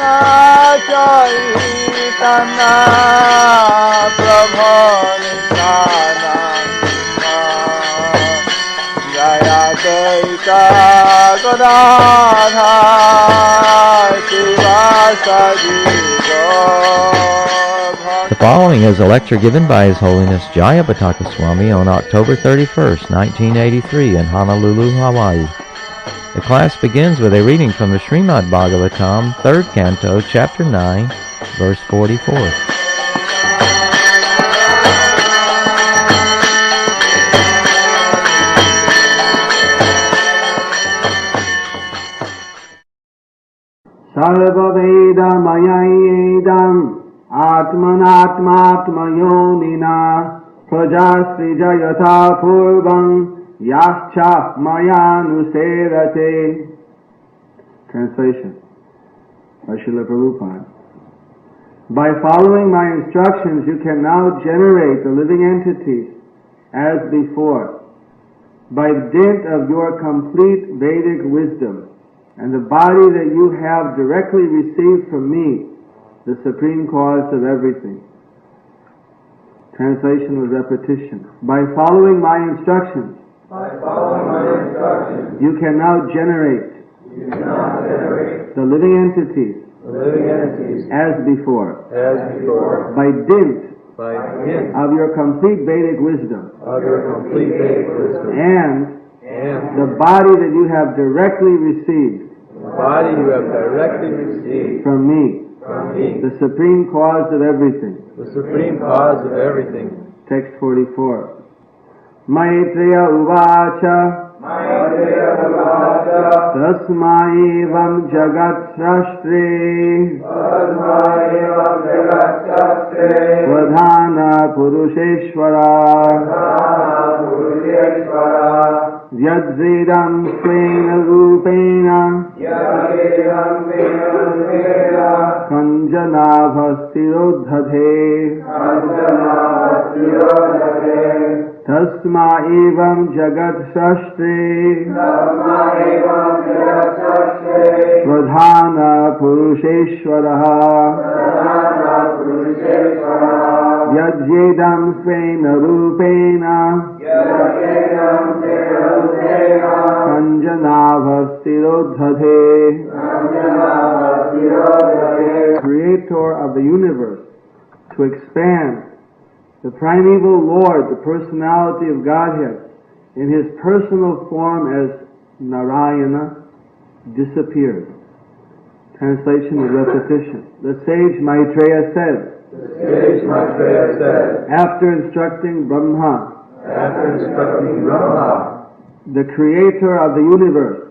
Chaitanya Prabhu Nityananda Jayapataka Swami Maharaj. The following is a lecture given by His Holiness Jayapataka Swami on October 31st, 1983 in Honolulu, Hawaii. The class begins with a reading from the Śrīmad-Bhāgavatam, 3rd Canto, Chapter 9, verse 44. Sarva-veda-maya-edam Atmanatma-atma-yonina Prajasrijayata purvam Yascha Mayanuserate. Translation by Srila Prabhupada. By following my instructions, you can now generate the living entities as before. By dint of your complete Vedic wisdom and the body that you have directly received from me, the supreme cause of everything. Translation with repetition. By following my instructions, you can now generate the living entities as before. By dint of your complete Vedic wisdom and the body that you have directly received from me, the supreme cause of everything. Text 44. Maitreya uvacha Tasmaivam jagat srashtre Pradhana purusheshvara Yadzidam svena rupena Kanjanabhastirodhate Tasma evam jagat sashtre Pradhana purusheshvaraha Yajyedam svena rupena Kanjanabhastirodhate. Creator of the universe, to expand the primeval Lord, the personality of Godhead, in his personal form as Narayana, disappeared. Translation with repetition. The sage Maitreya said, after instructing Brahma, the creator of the universe,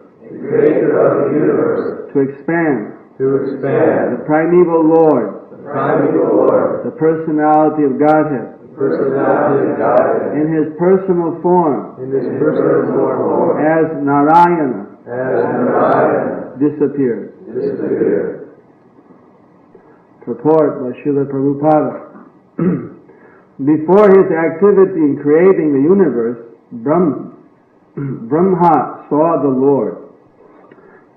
to expand the primeval Lord, the personality of Godhead, in his personal form, as Narayana, disappeared. Purport by Srila Prabhupada. Before his activity in creating the universe, Brahma saw the Lord.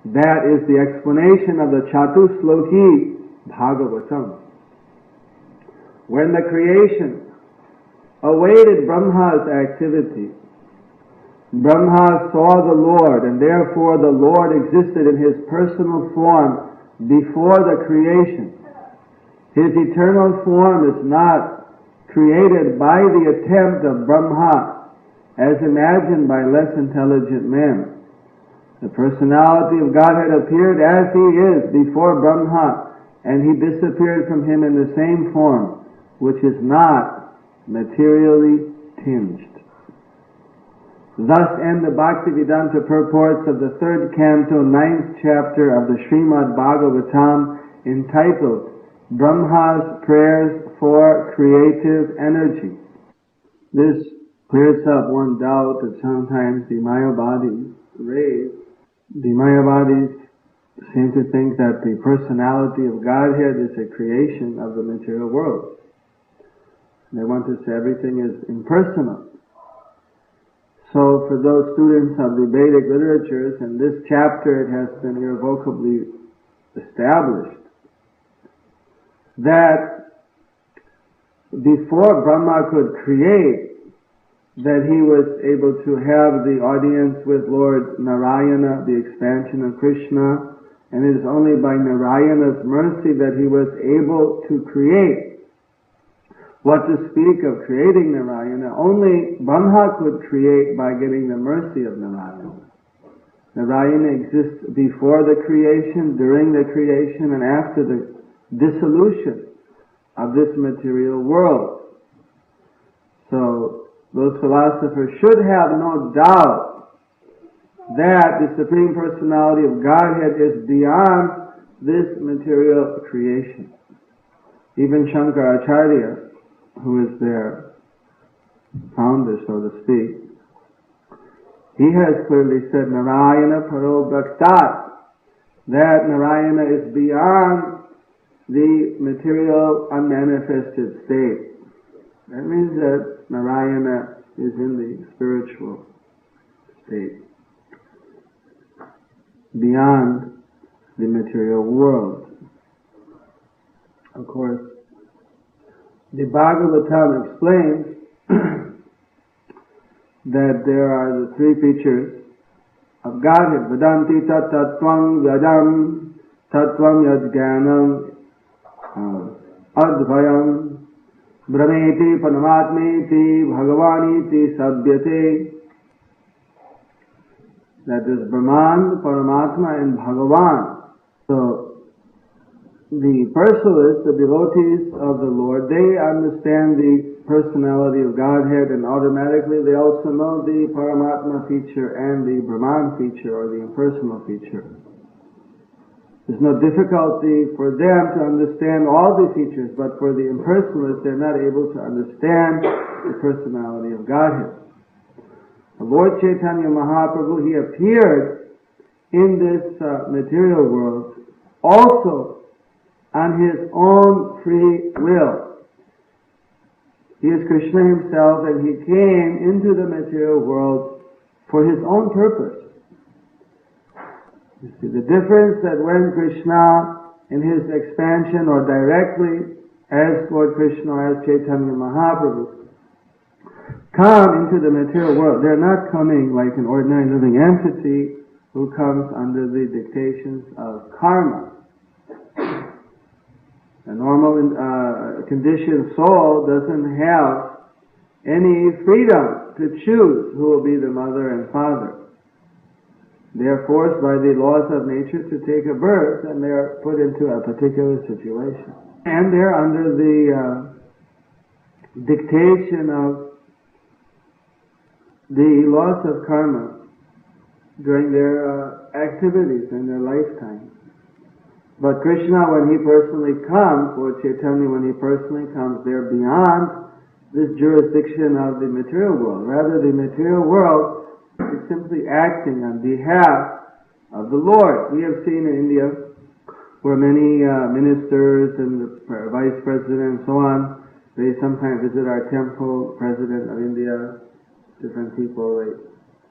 That is the explanation of the Chatusloki Bhāgavatam. When the creation awaited Brahma's activity, Brahma saw the Lord, and therefore the Lord existed in his personal form before the creation. His eternal form is not created by the attempt of Brahma, as imagined by less intelligent men. The personality of Godhead appeared as he is before Brahma, and he disappeared from him in the same form, which is not materially tinged. Thus end the Bhaktivedanta purports of the 3rd Canto, 9th chapter of the Śrīmad-Bhāgavatam, entitled Brahma's Prayers for Creative Energy. This clears up one doubt that sometimes the Mayavadis raise. The Mayavadis seem to think that the personality of Godhead is a creation of the material world. They want to say everything is impersonal. So for those students of the Vedic literatures, in this chapter it has been irrevocably established that before Brahma could create, that he was able to have the audience with Lord Narayana, the expansion of Krishna, and it is only by Narayana's mercy that he was able to create. What to speak of creating Narayana? Only Brahma could create by getting the mercy of Narayana. Narayana exists before the creation, during the creation, and after the dissolution of this material world. So those philosophers should have no doubt that the Supreme Personality of Godhead is beyond this material creation. Even Shankaracharya, who is their founder, so to speak, he has clearly said, Narayana Paro Bhaktat, that Narayana is beyond the material unmanifested state. That means that Narayana is in the spiritual state, beyond the material world. Of course, the Bhagavatam explains that there are the three features of Godhead. Vedanti tat tattvam yadam tattvam yadjnanam advayam brahmeti panamatmeti bhagavaniti sabhyate. That is Brahman, Paramatma, and Bhagavan. So the personalists, the devotees of the Lord, they understand the personality of Godhead, and automatically they also know the Paramatma feature and the Brahman feature, or the impersonal feature. There's no difficulty for them to understand all the features, but for the impersonalists, they're not able to understand the personality of Godhead. The Lord Chaitanya Mahaprabhu, he appeared in this material world also on his own free will. He is Krishna himself, and he came into the material world for his own purpose. You see the difference, that when Krishna in his expansion, or directly as Lord Krishna or as Chaitanya Mahaprabhu come into the material world, they're not coming like an ordinary living entity who comes under the dictations of karma. A normal conditioned soul doesn't have any freedom to choose who will be the mother and father. They are forced by the laws of nature to take a birth, and they are put into a particular situation. And they're under the dictation of the laws of karma during their activities in their lifetime. But Krishna, when he personally comes, or Chaitanya, when he personally comes, they're beyond this jurisdiction of the material world. Rather, the material world is simply acting on behalf of the Lord. We have seen in India where many ministers and the vice president and so on, they sometimes visit our temple. President of India, different people, they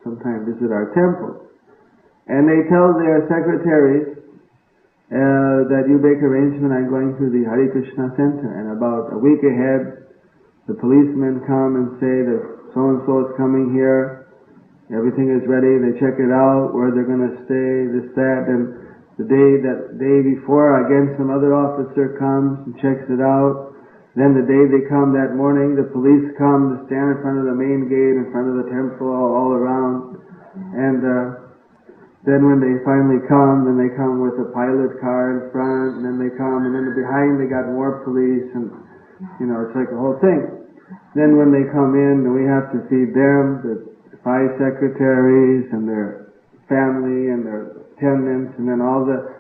sometimes visit our temple. And they tell their secretaries that you make arrangement, I'm going to the Hare Krishna Center. And about a week ahead, the policemen come and say that so-and-so is coming here. Everything is ready. They check it out, where they're going to stay, this, that. And the day before, again, some other officer comes and checks it out. Then the day they come that morning, the police come to stand in front of the main gate, in front of the temple, all around. And then when they finally come, then they come with a pilot car in front, and then they come, and then behind they got more police, and it's like a whole thing. Then when they come in, we have to feed them, the 5 secretaries and their family and their attendants, and then all the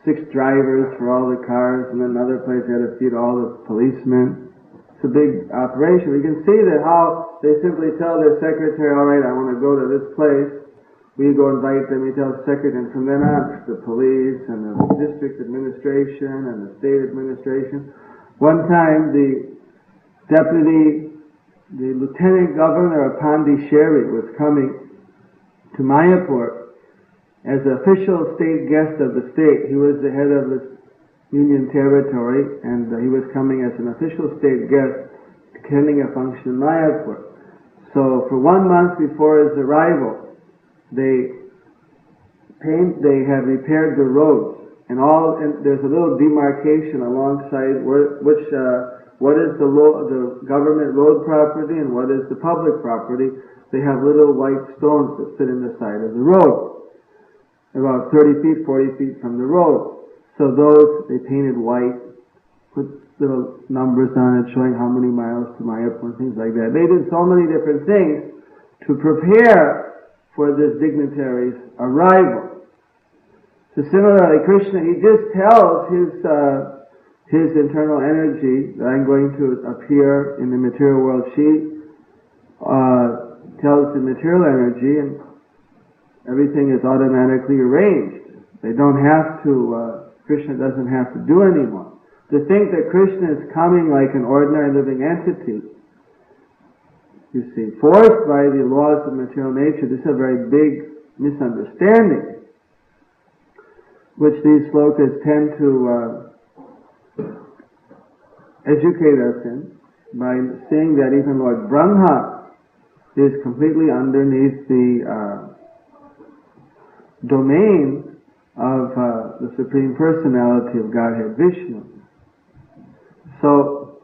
6 drivers for all the cars, and then another place they had to feed all the policemen. It's a big operation. We can see that how they simply tell their secretary, all right, I want to go to this place. We go invite them, we tell the secretary, and from then on, the police and the district administration and the state administration. One time, the lieutenant governor of Pondicherry was coming to Mayapur as an official state guest of the state. He was the head of the Union Territory, and he was coming as an official state guest attending a function in Mayapur. So for 1 month before his arrival, they had repaired the roads, and there's a little demarcation alongside what is the government road property and what is the public property. They have little white stones that sit in the side of the road, about 30 feet, 40 feet from the road. So those they painted white, put little numbers on it showing how many miles to Mayapur and things like that. They did so many different things to prepare for this dignitary's arrival. So similarly, Krishna, he just tells his internal energy that I'm going to appear in the material world. She tells the material energy, and everything is automatically arranged. They don't have to, Krishna doesn't have to do anymore. To think that Krishna is coming like an ordinary living entity, you see, forced by the laws of material nature, this is a very big misunderstanding, which these slokas tend to educate us in, by seeing that even Lord Brahma is completely underneath the domain of the Supreme Personality of Godhead Vishnu. So,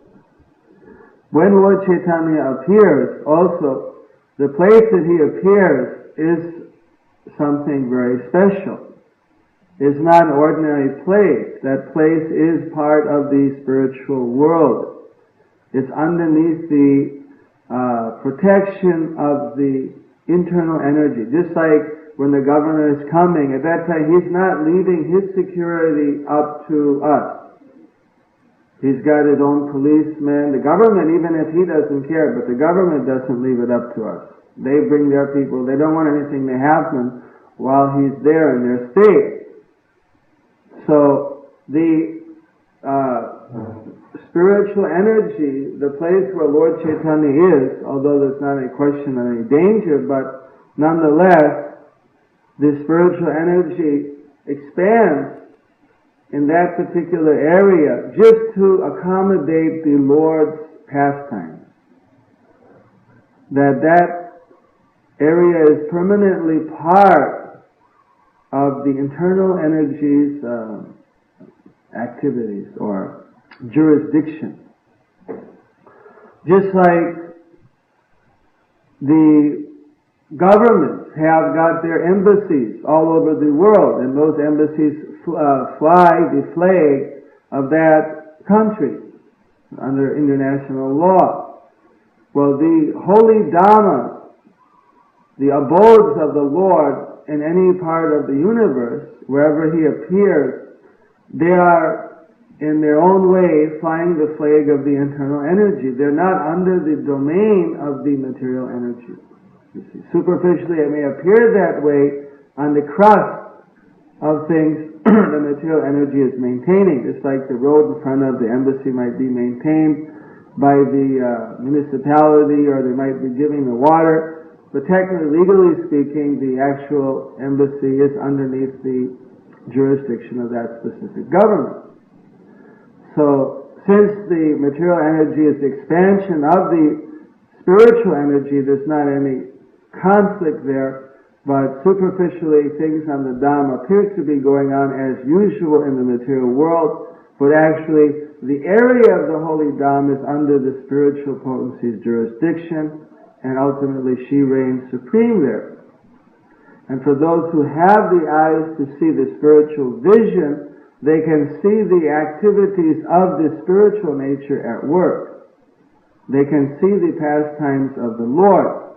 when Lord Chaitanya appears, also, the place that he appears is something very special. It's not an ordinary place. That place is part of the spiritual world. It's underneath the protection of the internal energy. Just like when the governor is coming, at that time he's not leaving his security up to us. He's got his own policemen. The government, even if he doesn't care, but the government doesn't leave it up to us. They bring their people. They don't want anything to happen while he's there in their state. So the spiritual energy, the place where Lord Chaitanya is, although there's not any question of any danger, but nonetheless, the spiritual energy expands in that particular area just to accommodate the Lord's pastimes. That area is permanently part of the internal energy's activities or jurisdiction. Just like the governments have got their embassies all over the world, and those embassies fly the flag of that country under international law. Well, the holy Dhamma, the abodes of the Lord in any part of the universe, wherever he appears, they are in their own way flying the flag of the internal energy. They're not under the domain of the material energy. You see, superficially it may appear that way on the crust of things the material energy is maintaining. Just like the road in front of the embassy might be maintained by the municipality, or they might be giving the water. But technically, legally speaking, the actual embassy is underneath the jurisdiction of that specific government. So, since the material energy is the expansion of the spiritual energy, there's not any conflict there, but superficially things on the Dhamma appear to be going on as usual in the material world, but actually the area of the holy Dhamma is under the spiritual potency's jurisdiction, and ultimately she reigns supreme there. And for those who have the eyes to see the spiritual vision, they can see the activities of the spiritual nature at work. They can see the pastimes of the Lord.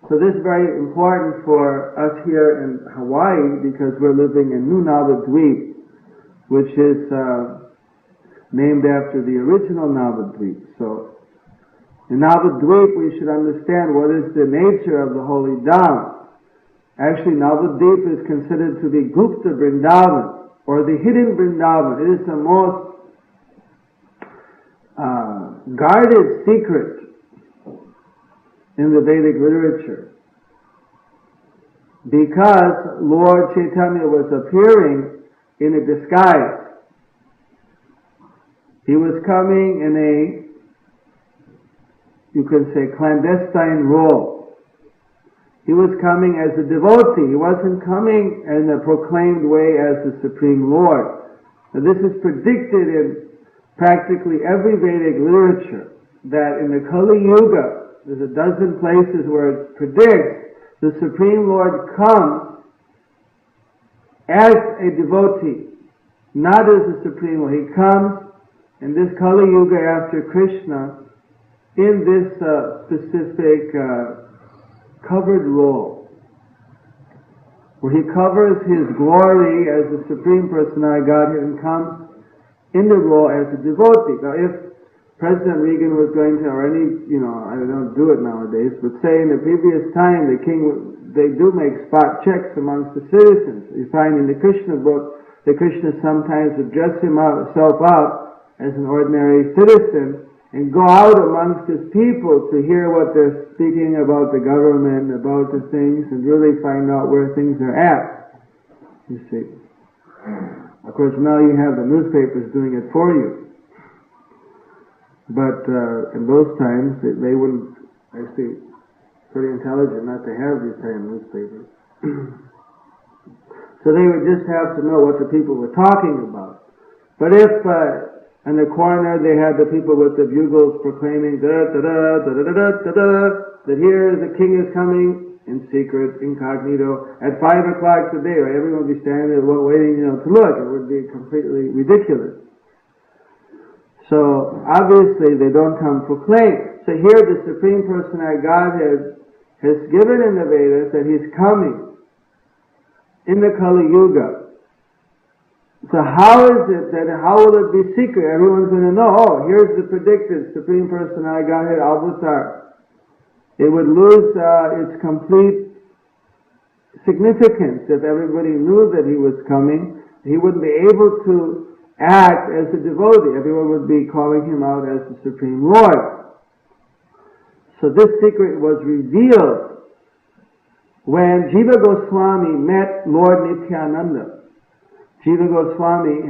So this is very important for us here in Hawaii, because we're living in New Navadvip, which is named after the original Navadvip. So in Navadvip we should understand what is the nature of the holy Dhamma. Actually, Navadvip is considered to be Gupta Vrindavan, or the hidden Vrindavan. It is the most guarded secret in the Vedic literature, because Lord Chaitanya was appearing in a disguise. He was coming in a, you can say, clandestine role. He was coming as a devotee. He wasn't coming in a proclaimed way as the Supreme Lord. Now this is predicted in practically every Vedic literature, that in the Kali Yuga, there's a dozen places where it predicts the Supreme Lord comes as a devotee, not as a Supreme Lord. He comes in this Kali Yuga after Krishna in this specific covered role, where he covers his glory as the Supreme Personality of Godhead and comes in the role as a devotee. Now if President Reagan was going to, or any, I don't do it nowadays, but say in the previous time the king, they do make spot checks amongst the citizens. You find in the Krishna book that Krishna sometimes would dress himself up as an ordinary citizen and go out amongst his people to hear what they're speaking about the government, about the things, and really find out where things are at. You see. Of course, now you have the newspapers doing it for you. But in those times, they wouldn't, actually, pretty intelligent not to have these kind of newspapers. So they would just have to know what the people were talking about. But if in the corner they had the people with the bugles proclaiming that here the king is coming in secret, incognito, at 5 o'clock today, or everyone would be standing there waiting, to look. It would be completely ridiculous. So obviously they don't come proclaimed. So here the Supreme Personality of Godhead has given in the Vedas that He's coming in the Kali Yuga. So how will it be secret? Everyone's going to know, here's the predicted Supreme Personality of Godhead Avatar. It would lose its complete significance if everybody knew that He was coming. He wouldn't be able to act as a devotee. Everyone would be calling Him out as the Supreme Lord. So this secret was revealed when Jiva Goswami met Lord Nityananda. Jiva Goswami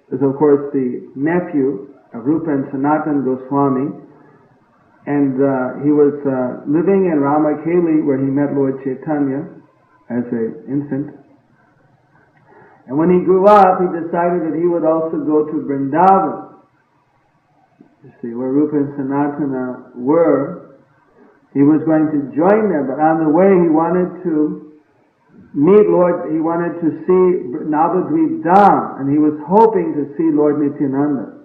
is of course the nephew of Rupa and Sanatana Goswami, and he was living in Ramakeli where he met Lord Chaitanya as an infant. And when he grew up, he decided that he would also go to Vrindavan. You see, where Rupa and Sanatana were. He was going to join them, but on the way he wanted to meet Lord, he wanted to see Navadvip Dham, and he was hoping to see Lord Nityananda.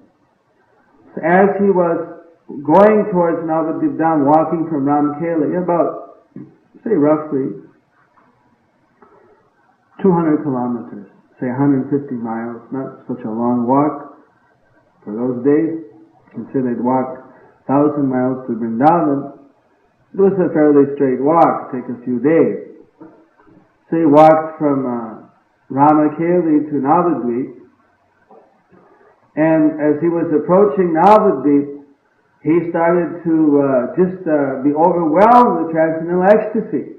So as he was going towards Navadvip Dham, walking from Ramkeli, about, say roughly 200 kilometers, say 150 miles, not such a long walk for those days. Consider they'd walked 1,000 miles to Vrindavan. It was a fairly straight walk, take a few days. So he walked from Ramakeli to Navadvip, and as he was approaching Navadvip, he started to be overwhelmed with transcendental ecstasy,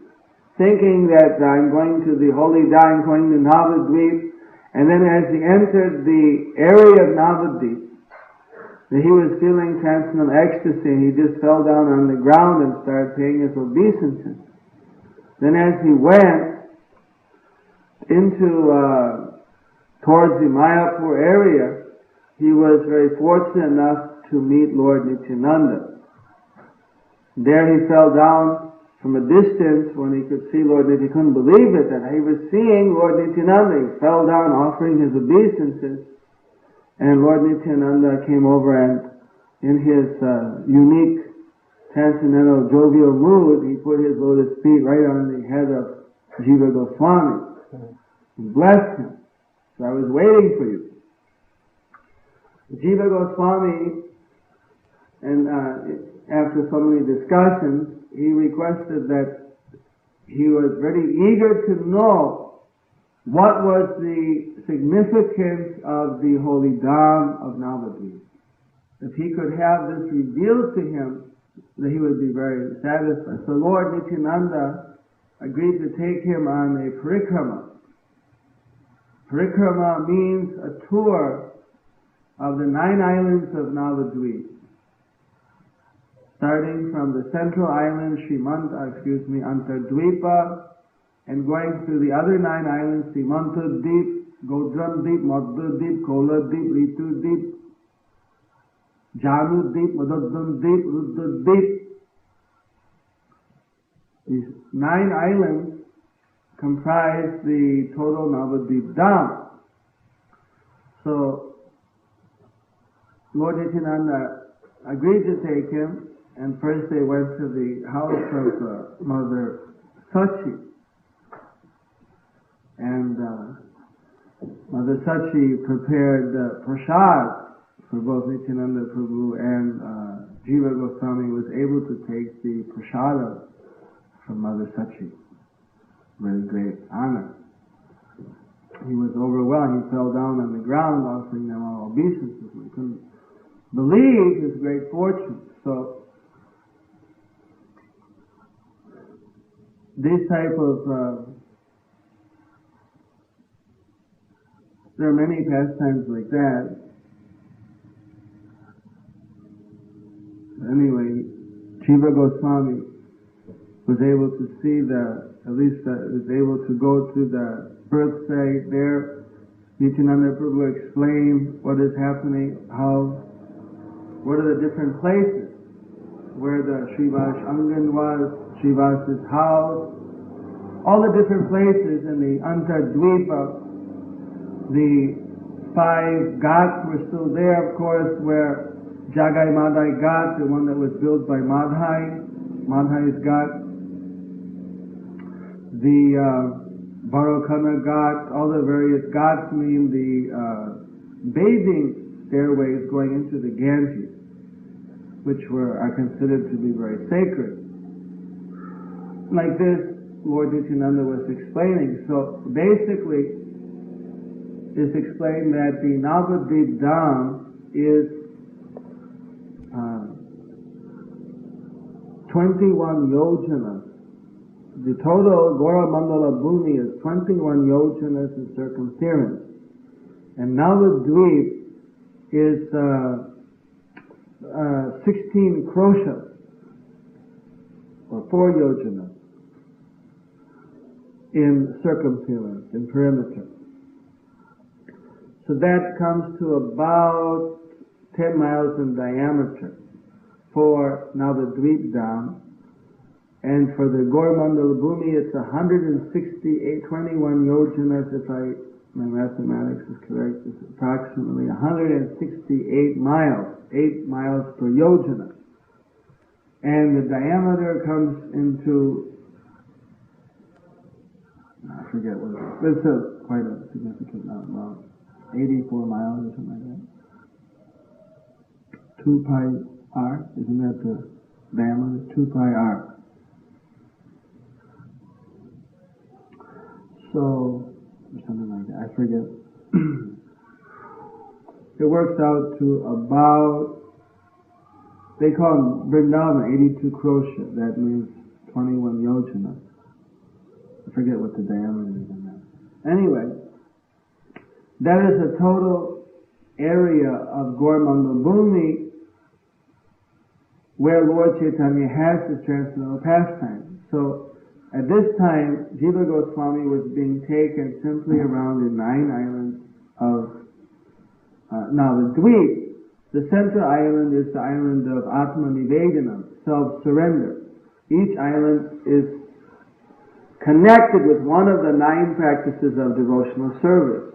thinking that I'm going to the holy Dham, I'm going to Navadvip. And then as he entered the area of Navadvip, he was feeling transcendental ecstasy, and he just fell down on the ground and started paying his obeisances. Then as he went into towards the Mayapur area, he was very fortunate enough to meet Lord Nityananda. There he fell down from a distance. When he could see Lord Nityananda, he couldn't believe it, that he was seeing Lord Nityananda. He fell down offering his obeisances, and Lord Nityananda came over, and in his unique transcendental jovial mood, he put his lotus feet right on the head of Jiva Goswami and blessed him. So I was waiting for you. Jiva Goswami, and after so many discussions, he requested that he was very eager to know what was the significance of the holy Dham of Navadvip. If he could have this revealed to him, then he would be very satisfied. So Lord Nityananda agreed to take him on a parikrama. Parikrama means a tour of the 9 islands of Navadvip, starting from the central island, Antardvipa, and going through the other 9 islands, Simantadvip, Godramdvip, Madhudvip, Koladvip, Ritudvip, Janudvip, Madhudvip, Ruddadvip. These 9 islands comprise the total Navadvip Dham. So, Lord Nityananda agreed to take him, and first they went to the house of Mother Sachi. And Mother Sachi prepared prasad for both Nityananda Prabhu and Jiva Goswami was able to take the prasada from Mother Sachi. Very great honor. He was overwhelmed. He fell down on the ground offering them all obeisances. He couldn't believe his great fortune. So, this type of there are many pastimes like that. Anyway, Jiva Goswami was able to see was able to go to the birth site there. Nityananda Prabhu explained what is happening, what are the different places where the Srivas Angan was, Srivas's house, all the different places in the Antardvipa. The 5 ghats were still there, of course, where Jagai Madhai Ghat, the one that was built by Madhai's Ghat, the Bharokana Ghat, all the various ghats mean the bathing stairways going into the Ganges, which are considered to be very sacred. Like this, Lord Nityananda was explaining. So basically, it's explained that the Navadvip Dham is 21 yojanas. The total Gora Mandala Bhumi is 21 yojanas in circumference. And Navadvip is 16 kroshas, or 4 yojanas, in circumference, in perimeter. So that comes to about 10 miles in diameter for Navadvip Dham. And for the Gaur-Mandala Bhumi, it's 21 yojanas, if my mathematics is correct, it's approximately 168 miles, 8 miles per yojana. And the diameter comes into, I forget what it is, it's quite a significant amount, about 84 miles or something like that. 2 pi r, isn't that the diameter? 2 pi r. So, or something like that, I forget. It works out to about, they call them Vrindavan 82 krosha, that means 21 yojanas. I forget what the diameter is on that. Anyway, that is the total area of Gaur-Mandala Bhumi where Lord Chaitanya has his transcendental pastime. So, at this time, Jiva Goswami was being taken simply around the 9 islands of Navadvip. The central island is the island of Atma Nivedanam, self-surrender. Each island is connected with one of the 9 practices of devotional service.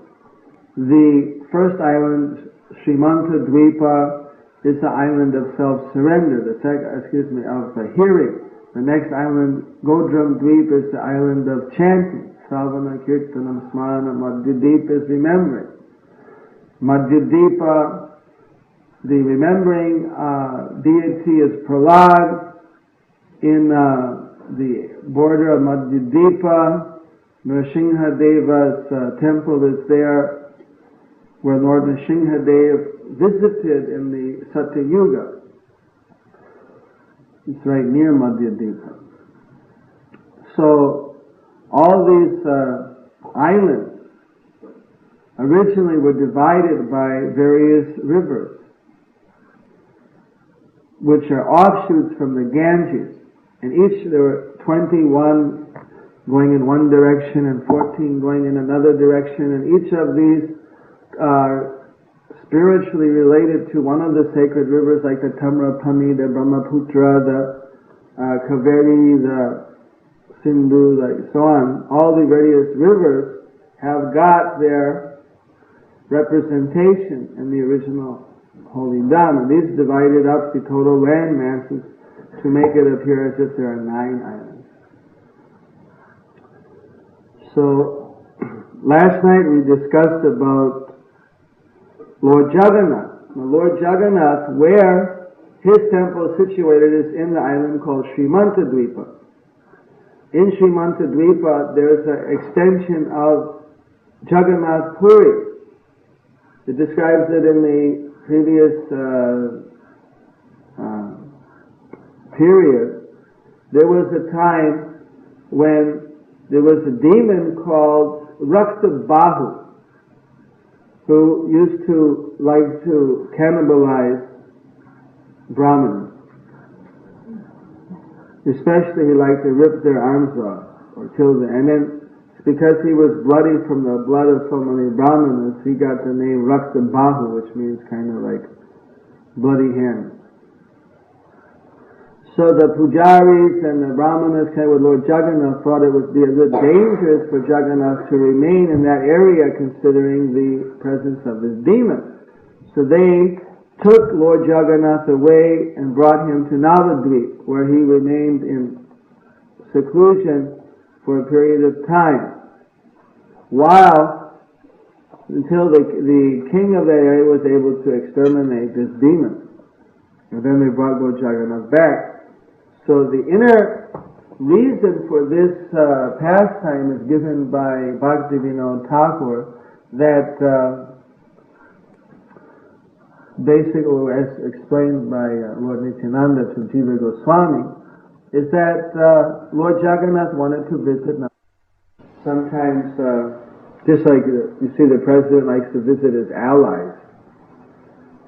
The first island, Śrīmad-Bhāgavatam, is the island of self-surrender, of hearing. The next island, Godram-Dvip, is the island of chanting. Savana, Kirtanam, Smarana. Madhya-Dvip is remembering. Madhya-Dvipa, the remembering deity is Prahlad. In the border of Madhya-Dvipa, Nrsimhadeva's temple is there, where Lord Nrsimhadev visited in the Satya Yuga. It's right near Madhya-Dvipa. So, all these islands originally were divided by various rivers, which are offshoots from the Ganges. And each, there were 21 going in one direction and 14 going in another direction, and each of these are spiritually related to one of the sacred rivers, like the Tamrapani, the Brahmaputra, the Kaveri, the Sindhu, like so on. All the various rivers have got their representation in the original Holy Dham, and these divided up the total land masses to make it appear as if there are 9 islands. So, last night we discussed about Lord Jagannath. Now, Lord Jagannath, where his temple is situated, is in the island called Śrīmad-Bhāgavatam. In Śrīmad-Bhāgavatam, there's an extension of Jagannath Puri. It describes it in the previous period. There was a time when there was a demon called Rakta-Bahu who used to like to cannibalize Brahmins. Especially he liked to rip their arms off or kill them. And then because he was bloody from the blood of so many Brahmanas, he got the name Rakta-Bahu, which means kind of like bloody hands. So the pujaris and the Brahmanas came with Lord Jagannath, thought it would be a bit dangerous for Jagannath to remain in that area considering the presence of this demon. So they took Lord Jagannath away and brought him to Navadvip, where he remained in seclusion for a period of time, until the king of that area was able to exterminate this demon. And then they brought Lord Jagannath back. So the inner reason for this pastime is given by Bhaktivinoda Thakur, that basically, as explained by Lord Nityananda to Jiva Goswami, is that Lord Jagannath wanted to visit. Sometimes, just like you see the president likes to visit his allies.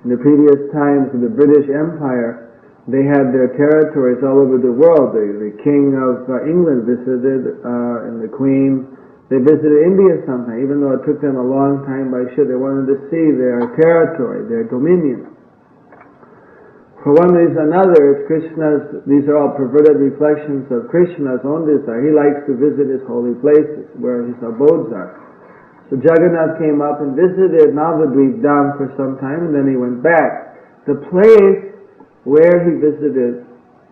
In the previous times of the British Empire, they had their territories all over the world. The King of England visited, and the Queen. They visited India sometime, even though it took them a long time by ship. They wanted to see their territory, their dominion. For one reason or another, it's these are all perverted reflections of Krishna's own desire. He likes to visit his holy places, where his abodes are. So Jagannath came up and visited Navadvip Dham for some time, and then he went back. The place where he visited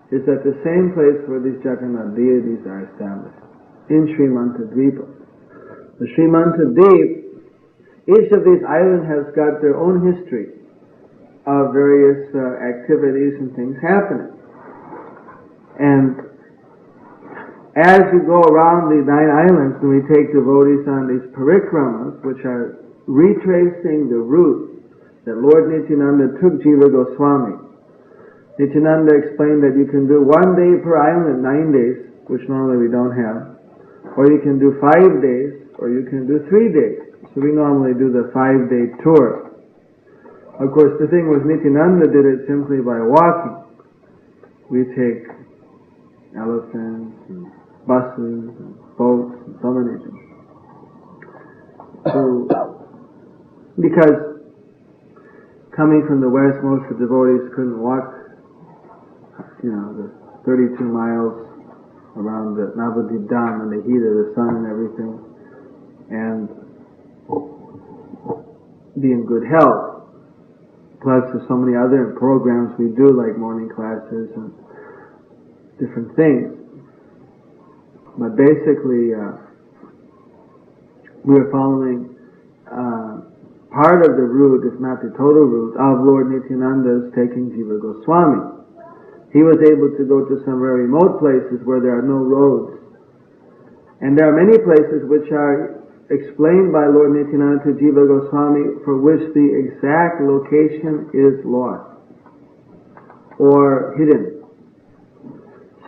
is at the same place where these Jagannath deities are established, in Śrīmad-Bhāgavatam. The Śrīmad-Bhāgavatam, each of these islands has got their own history of various activities and things happening. And as you go around the 9 islands, and we take devotees on these parikramas, which are retracing the route that Lord Nityananda took Jiva Goswami. Nityananda explained that you can do 1 day per island, 9 days, which normally we don't have, or you can do 5 days, or you can do 3 days. So we normally do the 5-day tour. Of course, the thing was Nityananda did it simply by walking. We take elephants and buses and boats and so many things. So, because coming from the west, most of the devotees couldn't walk, the 32 miles around the Navadvip Dham in the heat of the sun and everything, and be in good health. Plus, there's so many other programs we do, like morning classes and different things. But basically, we are following part of the route, if not the total route, of Lord Nityananda's taking Jiva Goswami. He was able to go to some very remote places where there are no roads. And there are many places which are explained by Lord Nityananda to Jiva Goswami for which the exact location is lost or hidden.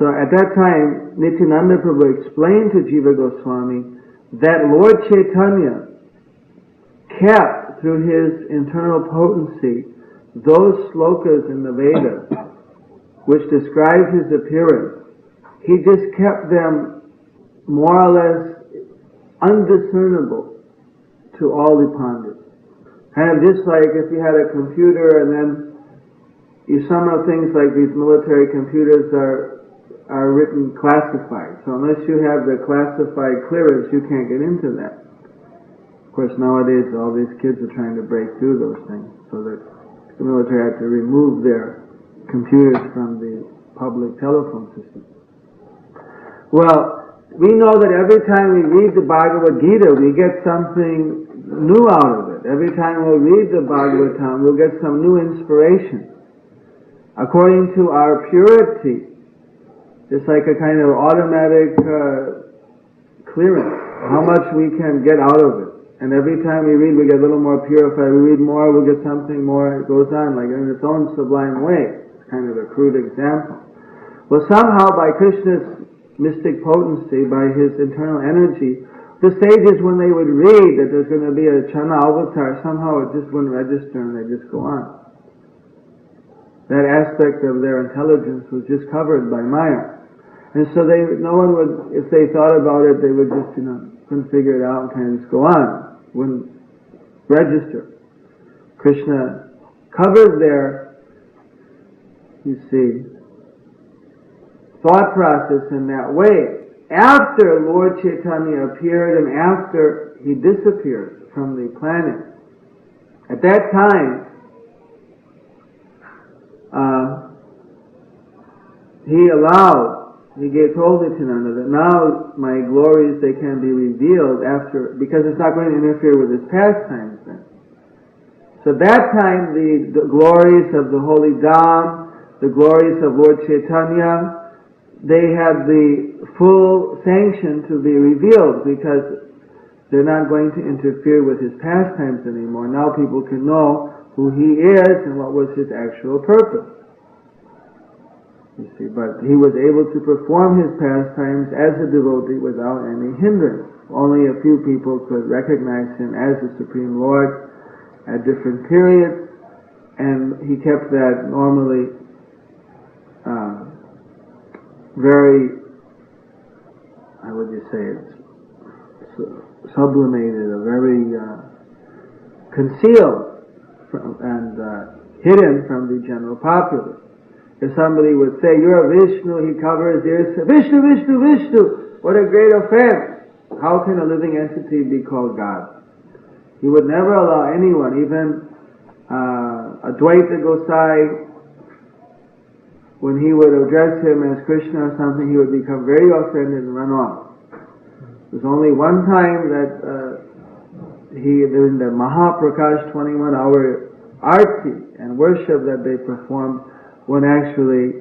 So at that time, Nityananda Prabhu explained to Jiva Goswami that Lord Chaitanya kept through his internal potency those slokas in the Vedas which describe his appearance. He just kept them more or less undiscernible to all the pandits. Kind of just like if you had a computer and then you somehow things like these military computers are written classified. So unless you have the classified clearance, you can't get into that. Of course, nowadays all these kids are trying to break through those things, so that the military had to remove their computers from the public telephone system. Well, we know that every time we read the Bhagavad Gita, we get something new out of it. Every time we'll read the Bhagavatam, we'll get some new inspiration. According to our purity, it's like a kind of automatic clearance, how much we can get out of it. And every time we read, we get a little more purified. We read more, we'll get something more. It goes on, like in its own sublime way. It's kind of a crude example. Well, somehow by Krishna's mystic potency, by his internal energy, the sages, when they would read that there's going to be a Chana avatar, somehow it just wouldn't register and they just go on. That aspect of their intelligence was just covered by Maya. And so no one would, if they thought about it, they would just, couldn't figure it out and kind of just go on. Wouldn't register. Krishna covered their, you see, thought process in that way. After Lord Chaitanya appeared and after he disappeared from the planet, at that time, he told Nityananda that now my glories, they can be revealed after, because it's not going to interfere with his pastimes then. So that time the glories of the holy Dham, the glories of Lord Chaitanya, they had the full sanction to be revealed because they're not going to interfere with his pastimes anymore. Now people can know who he is and what was his actual purpose. You see, but he was able to perform his pastimes as a devotee without any hindrance. Only a few people could recognize him as the Supreme Lord at different periods, and he kept that normally very, how would you say it, sublimated, or very concealed and hidden from the general populace. If somebody would say, "You're a Vishnu," he covers his ears, "Vishnu, Vishnu, Vishnu." What a great offense! How can a living entity be called God? He would never allow anyone, even Advaita Gosai, when he would address him as Krishna or something, he would become very offended and run off. There's only one time that during the Mahaprakash 21-hour arti and worship that they performed, when actually,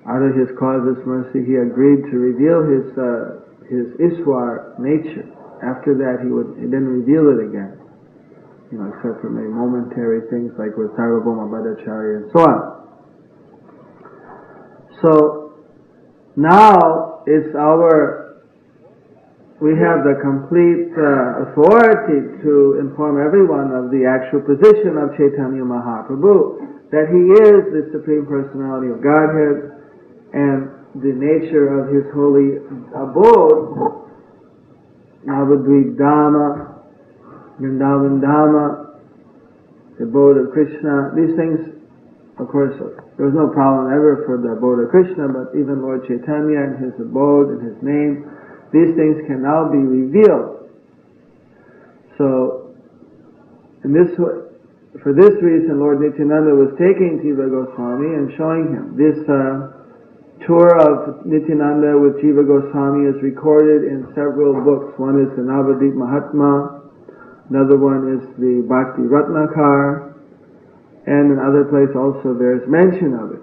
out of his causeless mercy, he agreed to reveal his Iswar nature. After that, he didn't reveal it again, except for maybe momentary things like with Sarvabhauma Bhattacharya and so on. So now we have the complete authority to inform everyone of the actual position of Chaitanya Mahaprabhu, that he is the Supreme Personality of Godhead, and the nature of his holy abode, Navadvip Dhamma, Vrindavan Dhamma, the abode of Krishna. These things, of course, there was no problem ever for the abode of Krishna, but even Lord Chaitanya and his abode and his name, these things can now be revealed. So, for this reason, Lord Nityananda was taking Jiva Goswami and showing him. This tour of Nityananda with Jiva Goswami is recorded in several books. One is the Navadip Mahatma, another one is the Bhakti Ratnakar, and in other places also there's mention of it.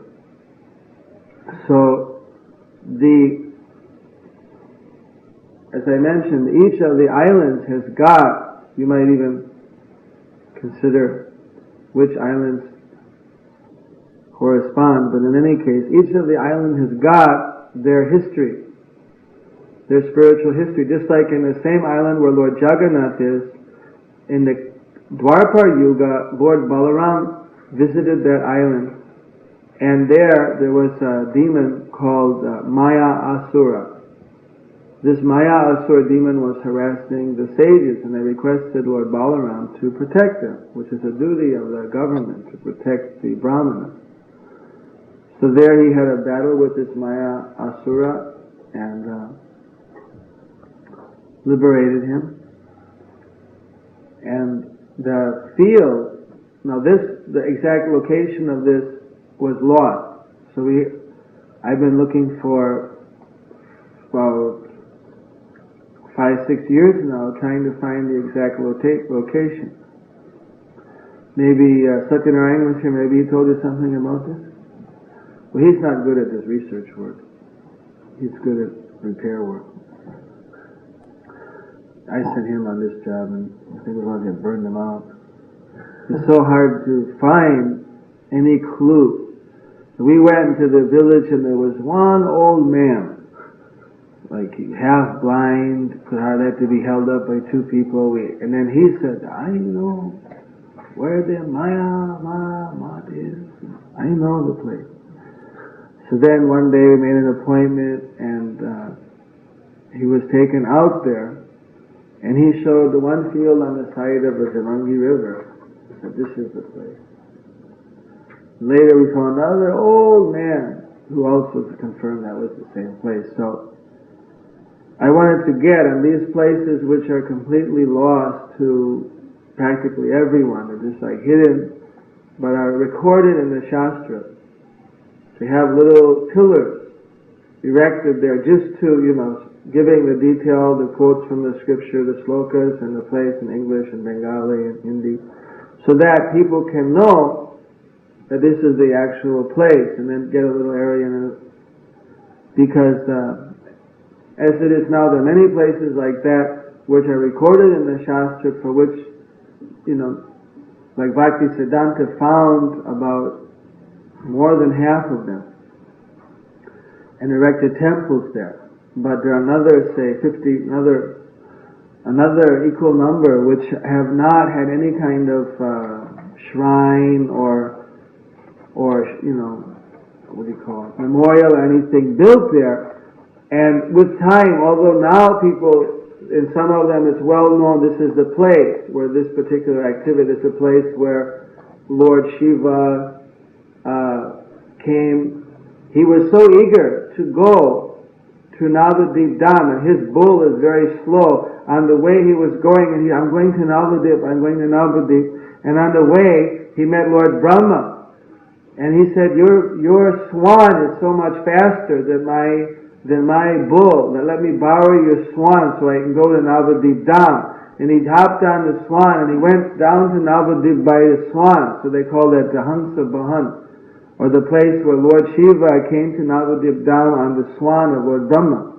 So, as I mentioned, each of the islands has got, you might even consider which islands correspond, but in any case, each of the islands has got their history, their spiritual history, just like in the same island where Lord Jagannath is, in the Dwapara Yuga, Lord Balaram visited that island, and there was a demon called Maya Asura. This Maya Asura demon was harassing the sages, and they requested Lord Balaram to protect them, which is a duty of the government, to protect the Brahmanas. So there he had a battle with this Maya Asura and liberated him. And the field, now the exact location of this was lost. So I've been looking for, 5-6 years now, trying to find the exact location. Maybe Satyanarayana was here, maybe he told you something about this? Well, he's not good at this research work. He's good at repair work. I sent him on this job, and I think we're going to burn them out. It's so hard to find any clue. We went into the village, and there was one old man, like half blind, could hardly have to be held up by two people. And then he said, I know where the Maya is. I know the place. So then one day we made an appointment, and he was taken out there, and he showed the one field on the side of the Jalangi River. He said, this is the place. Later we saw another old man who also confirmed that was the same place. So I wanted to get on these places which are completely lost to practically everyone. They're just like hidden, but are recorded in the Shastra. They have little pillars erected there just to, giving the detail, the quotes from the scripture, the slokas, and the place in English and Bengali and Hindi, so that people can know that this is the actual place, and then get a little area in it. Because as it is now, there are many places like that which are recorded in the Shastra, for which, like Bhakti Siddhanta found about more than half of them, and erected temples there. But there are another, say, 50, another equal number which have not had any kind of shrine or memorial or anything built there. And with time, although now people, in some of them it's well known, this is the place where this particular activity, this is the place where Lord Shiva came. He was so eager to go to Navadip Dham, and his bull is very slow. On the way he was going, and I'm going to Navadip, and on the way he met Lord Brahma, and he said, your swan is so much faster than my bull, that let me borrow your swan so I can go to Navadip Dham. And he hopped on the swan, and he went down to Navadip by the swan, so they call that the Hansa Bahan, or the place where Lord Shiva came to Navadip Dham on the swan of Lord Brahma.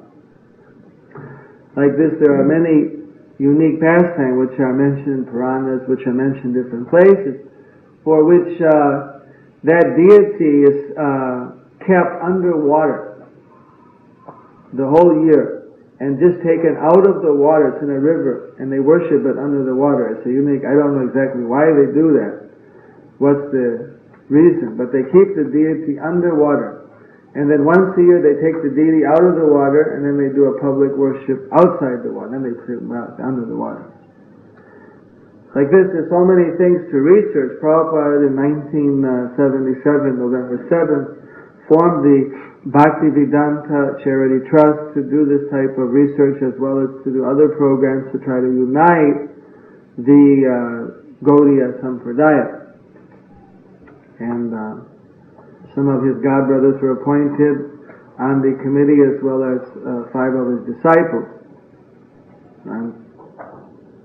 Like this, there are many unique pastimes which are mentioned in Puranas, which are mentioned in different places, for which that deity is kept underwater the whole year, and just taken out of the water. It's in a river, and they worship it under the water. It's a unique, I don't know exactly why they do that, what's the reason, but they keep the deity underwater, and then once a year they take the deity out of the water, and then they do a public worship outside the water, then they put him out under the water. Like this, there's so many things to research. Prabhupada in 1977, November 7th, formed the Bhaktivedanta Charity Trust to do this type of research, as well as to do other programs to try to unite the Gaudiya Sampradaya. And some of his godbrothers were appointed on the committee, as well as 5 of his disciples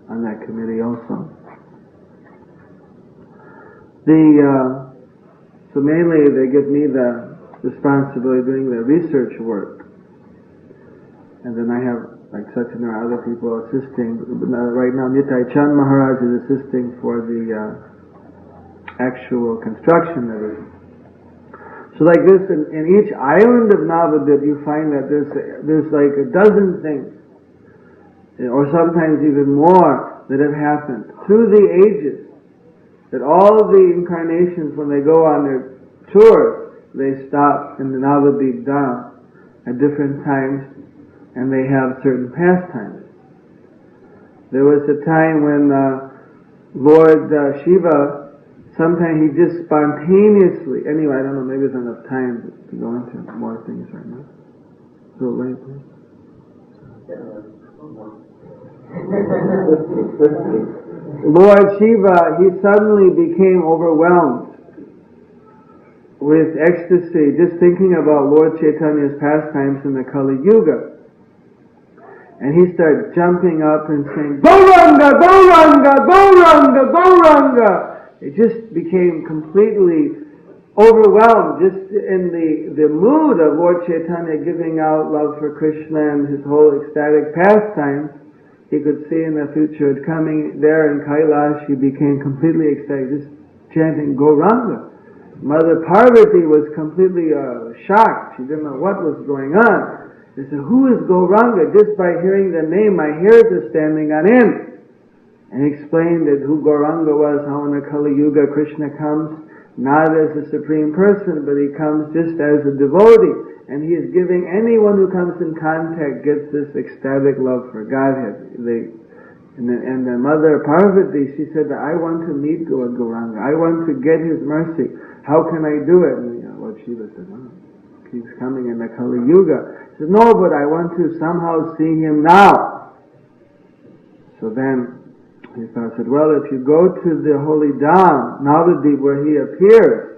on that committee also. So mainly they give me the responsibility of doing the research work, and then I have like Satyanarayana, other people assisting. Right now Nitai Chand Maharaj is assisting for the actual construction of it. So like this, in each island of Navadip, you find that there's like a dozen things, or sometimes even more, that have happened through the ages, that all of the incarnations, when they go on their tours, they stop in the Navadvip Dham at different times, and they have certain pastimes. There was a time when Lord Shiva, sometimes he just spontaneously, anyway, I don't know, maybe there's enough time to go into more things right now. So late, please. Lord Shiva, he suddenly became overwhelmed with ecstasy just thinking about Lord Chaitanya's pastimes in the Kali Yuga. And he started jumping up and saying, Gauranga, Gauranga, Gauranga, Gauranga. It just became completely overwhelmed, just in the mood of Lord Chaitanya giving out love for Krishna and his whole ecstatic pastimes. He could see in the future coming there in Kailash, he became completely ecstatic, just chanting Gauranga. Mother Parvati was completely shocked. She didn't know what was going on. They said, who is Gauranga? Just by hearing the name, my hairs are standing on end. And he explained that who Gauranga was, how in the Kali Yuga Krishna comes, not as a supreme person, but he comes just as a devotee. And he is giving anyone who comes in contact, gets this ecstatic love for Godhead. And the Mother Parvati, she said, I want to meet Lord Gauranga. I want to get his mercy. How can I do it? And Lord Shiva said, he's coming in the Kali Yuga. He said, no, but I want to somehow see him now. So then he said, well, if you go to the holy Dham, Navadvip, where he appears,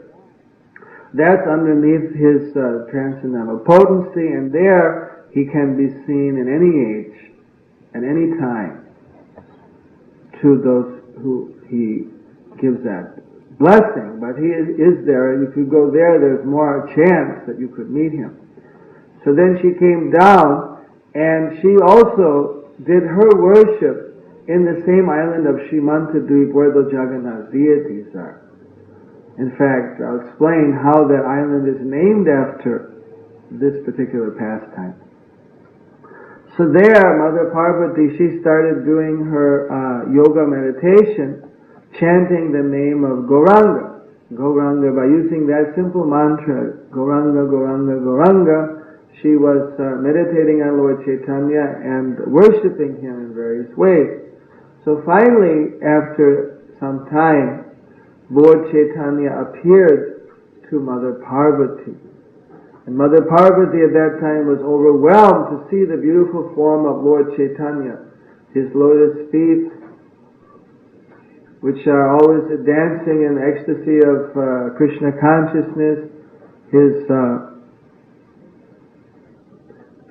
that's underneath his transcendental potency, and there he can be seen in any age, at any time, to those who he gives that blessing. But he is there, and if you go there, there's more chance that you could meet him. So then she came down, and she also did her worship in the same island of Śrīmad-Bhāgavatam where the Jagannath deities are. In fact, I'll explain how that island is named after this particular pastime. So there, Mother Parvati, she started doing her yoga meditation, chanting the name of Gauranga. Gauranga, by using that simple mantra, Gauranga, Gauranga, Gauranga, she was meditating on Lord Chaitanya and worshipping him in various ways. So finally, after some time, Lord Chaitanya appeared to Mother Parvati. And Mother Parvati at that time was overwhelmed to see the beautiful form of Lord Chaitanya, his lotus feet, which are always dancing in ecstasy of Krishna consciousness,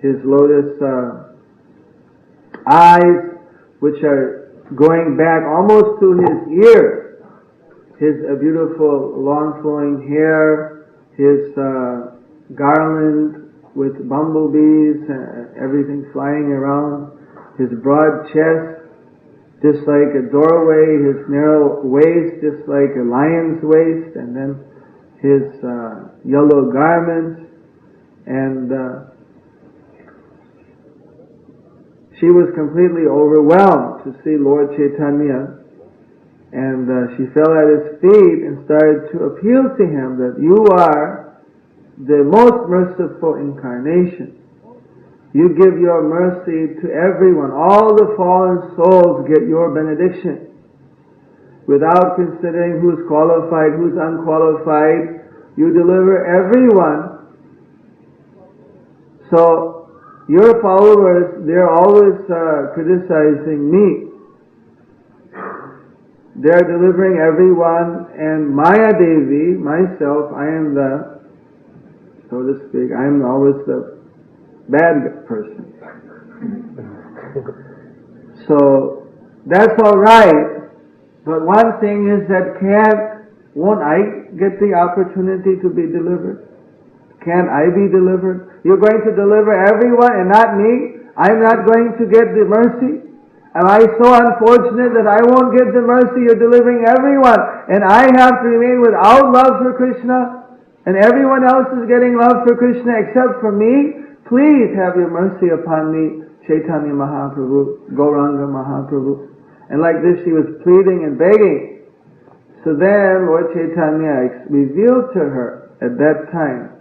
his lotus eyes, which are going back almost to his ears, his beautiful long flowing hair, his garland with bumblebees, everything flying around, his broad chest, just like a doorway, his narrow waist, just like a lion's waist, and then his yellow garments, and she was completely overwhelmed to see Lord Chaitanya, and she fell at his feet and started to appeal to him that you are the most merciful incarnation. You give your mercy to everyone. All the fallen souls get your benediction. Without considering who's qualified, who's unqualified, you deliver everyone. So your followers, they're always criticizing me. They're delivering everyone, and Maya Devi, myself, I am the, so to speak, I am always the bad person. So that's all right, but one thing is that won't I get the opportunity to be delivered? Can't I be delivered? You're going to deliver everyone and not me? I'm not going to get the mercy? Am I so unfortunate that I won't get the mercy? You're delivering everyone, and I have to remain without love for Krishna, and everyone else is getting love for Krishna except for me? Please have your mercy upon me, Chaitanya Mahaprabhu, Gauranga Mahaprabhu. And like this she was pleading and begging. So then Lord Chaitanya revealed to her at that time,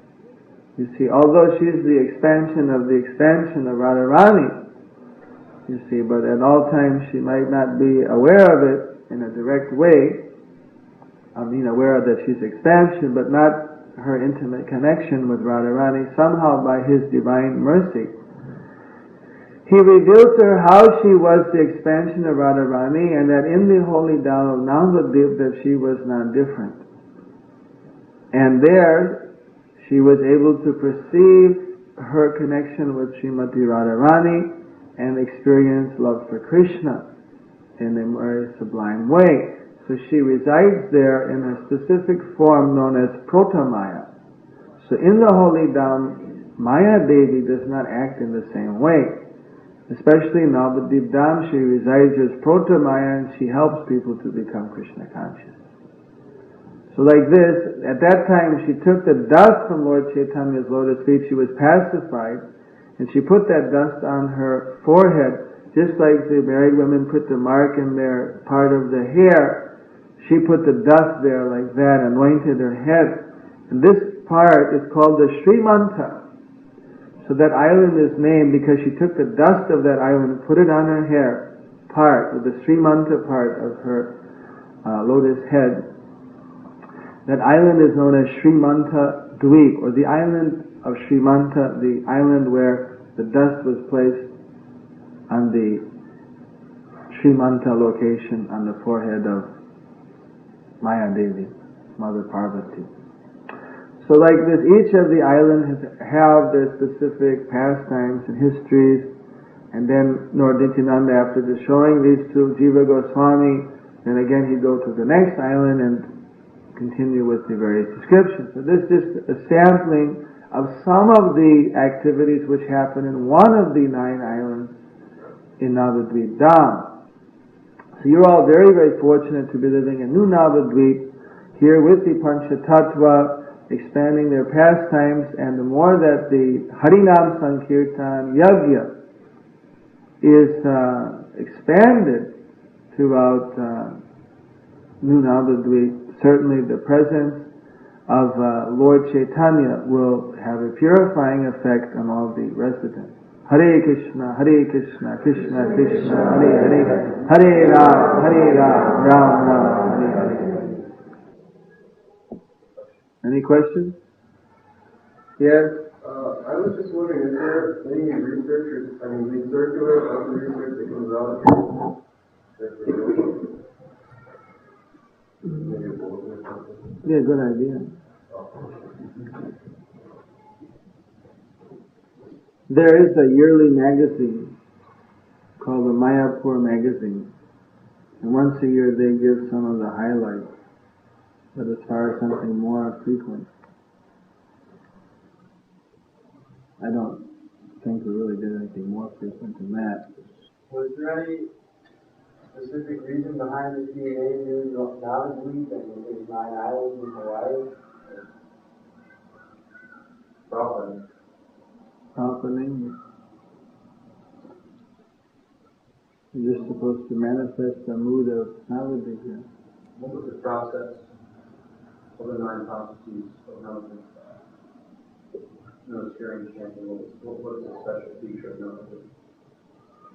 you see, although she's the expansion of Radharani, you see, but at all times she might not be aware of it in a direct way. I mean, aware that she's expansion, but not her intimate connection with Radharani. Somehow by His divine mercy, He revealed to her how she was the expansion of Radharani, and that in the holy down of Navadvip that she was non-different. And there she was able to perceive her connection with Srimati Radharani and experience love for Krishna in a very sublime way. So she resides there in a specific form known as Protamaya. So in the holy Dham, Maya Devi does not act in the same way. Especially in Navadvip Dham, she resides as Protamaya and she helps people to become Krishna conscious. So like this, at that time she took the dust from Lord Chaitanya's lotus feet, she was pacified, and she put that dust on her forehead, just like the married women put the mark in their part of the hair. She put the dust there like that, anointed her head. And this part is called the Śrīmanta. So that island is named because she took the dust of that island and put it on her hair part, with the Śrīmanta part of her lotus head. That island is known as Śrīmanta-Dvīp, or the island of Śrīmanta, the island where the dust was placed on the Śrīmanta location on the forehead of Maya Devi, Mother Parvati. So like this, each of the islands have their specific pastimes and histories, and then Lord Nityananda, after just showing these to Jiva Goswami, then again he'd go to the next island and continue with the various descriptions. So this is just a sampling of some of the activities which happen in one of the 9 islands in Navadvip Dham. So you're all very, very fortunate to be living in New Navadvip, here with the Panchatattva, expanding their pastimes, and the more that the Harinam Sankirtan Yajna is expanded throughout New Navadvip, certainly the presence of Lord Chaitanya will have a purifying effect on all the residents. Hare Krishna, Krishna Krishna, Hare Hare, Hare Ram, Ram Ram, Hare Hare. Any questions? Yes? I was just wondering, is there any researchers, the circular of the research that comes out of Yeah, good idea. There is a yearly magazine called the Mayapur magazine, and once a year they give some of the highlights, but as far as something more frequent, I don't think we really did anything more frequent than that. Was there any specific reason behind the PA news Navadvip and these 9 islands in Hawaii? Softening. You're just supposed to manifest the mood of Navadvip here. What was the process of the 9 processes of Navadvip? Sharing chanting, what was the special feature of Navadvip?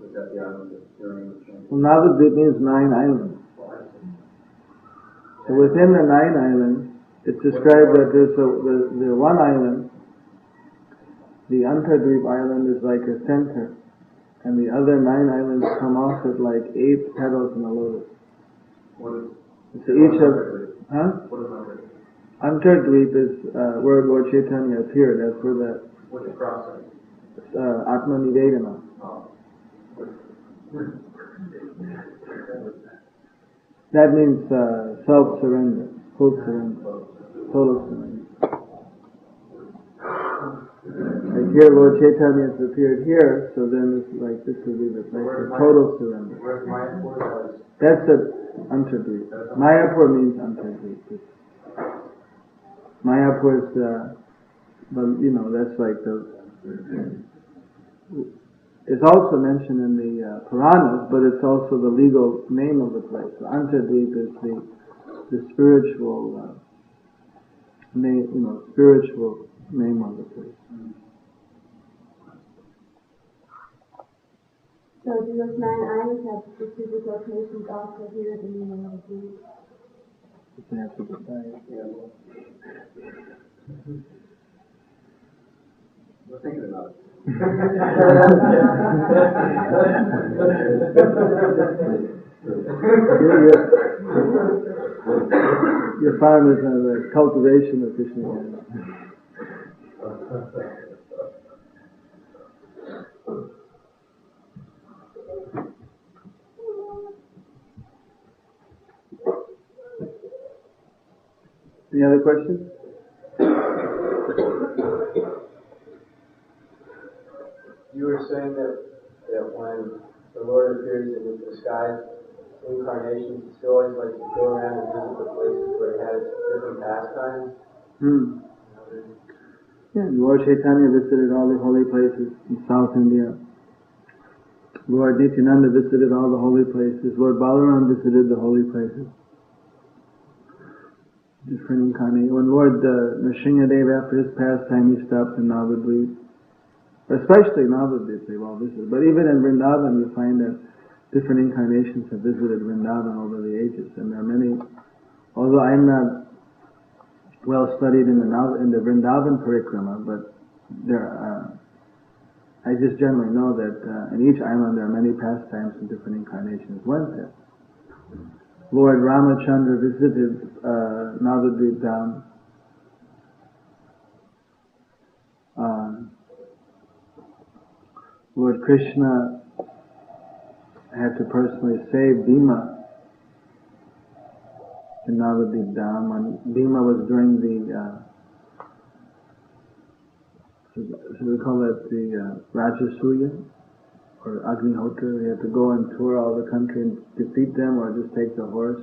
Was that the island of sharing the chanting? Well, Navadvip means 9 islands. So within the 9 islands, it's described that there's the one island, the Antardvip island, is like a center, and the other 9 islands come off with like 8 petals in a lotus. So each of, What is Antardvip is where Lord Chaitanya appeared. That's where that. What's the process? Atma Nivedana. That means self-surrender, full surrender, total surrender. Like here, Lord Chaitanya has appeared here, so then it's like this would be the place of total surrender. Where's Mayapur? That's Antardvip. Mayapur means Antardvip. Mayapur is, that's like the is also mentioned in the Puranas, but it's also the legal name of the place. So Antardvip is the spiritual name, spiritual name of the place. So do those 9 islands have specific locations also here in the United States? You have to decide. We're thinking about it. Your farm is the cultivation of Krishna. Any other questions? You were saying that when the Lord appears in the sky, incarnations, he still always likes to go around and visit the places where he has different pastimes. Yeah, Lord Chaitanya visited all the holy places in South India. Lord Nityananda visited all the holy places. Lord Balaram visited the holy places. Different incarnations. When Lord Nrsimhadev, after his pastime, he stopped in Navadvip. Especially Navadvip, they all visited. But even in Vrindavan, you find that different incarnations have visited Vrindavan over the ages. And there are many, although I'm not well studied in the Vrindavan Parikrama, but I just generally know that in each island there are many pastimes and different incarnations went there. Lord Ramachandra visited Navadvip Dham. Lord Krishna had to personally save Bhima in Navadvip Dham when Bhima was during the should we call that the Rajasuya or Agnihotra. He had to go and tour all the country and defeat them, or just take the horse.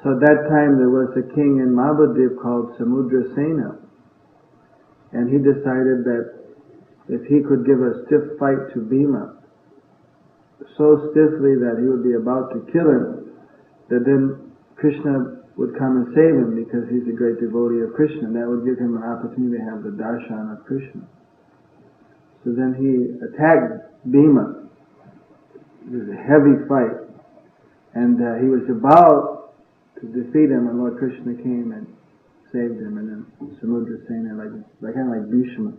So at that time there was a king in Navadvip called Samudrasena, and he decided that if he could give a stiff fight to Bhima, so stiffly that he would be about to kill him, that then Krishna would come and save him, because he's a great devotee of Krishna. That would give him an opportunity to have the darshan of Krishna. So then he attacked Bhima. It was a heavy fight, and he was about to defeat him when Lord Krishna came and saved him, and then Samudrasena, kind of like Bhishma,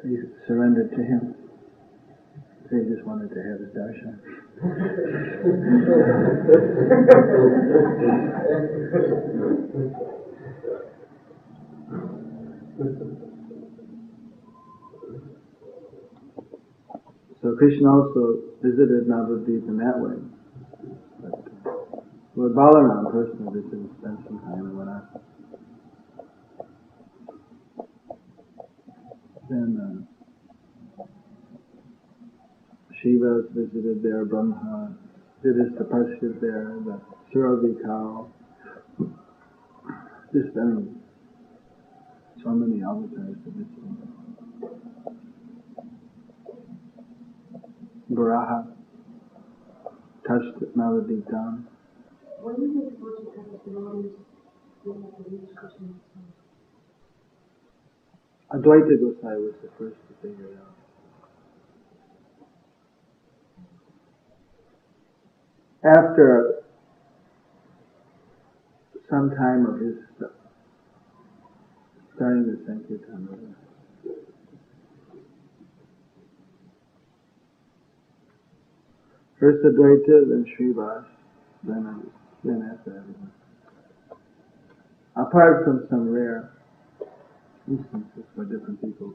he surrendered to him. So he just wanted to have his darshan. So Krishna also visited Navadvip in that way. But Lord Balaram personally visited, spent some time and went on. Then Shiva's visited there, Brahma did his tapasya there, the Suravi cow. Just, so many avatars to visit. Varaha touched Navadvip Dham. What do you think about the kind of devotees who have to reach Krishna? Advaita Gosai was the first to figure it out. After some time of his starting the Sankirtan, first Advaita, then Srivas, then after everyone. Apart from some rare instances for different people.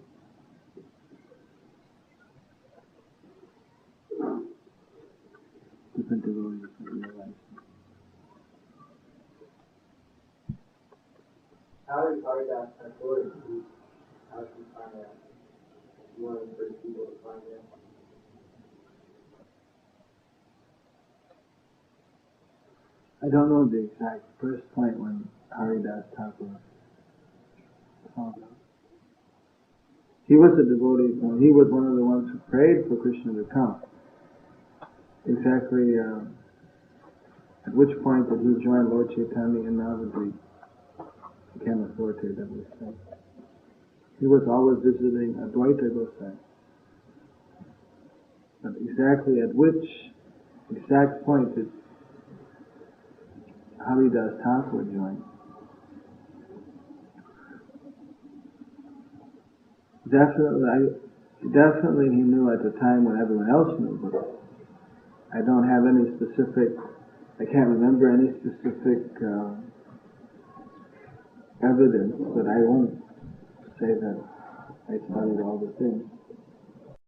Different devotees in their lives. How did Haridas Thakur how did he find out? One of the first people to find out. I don't know the exact first point when Haridas Thakur found out. He was a devotee. He was one of the ones who prayed for Krishna to come. Exactly at which point did he join Lord Chaitanya in Navadvip? Became authoritative, we say. He was always visiting Advaita Gosai. But exactly at which exact point did Haridas Thakur join? Definitely he knew at the time when everyone else knew, but I don't have any specific, I can't remember any specific evidence, but I won't say that I studied all the things.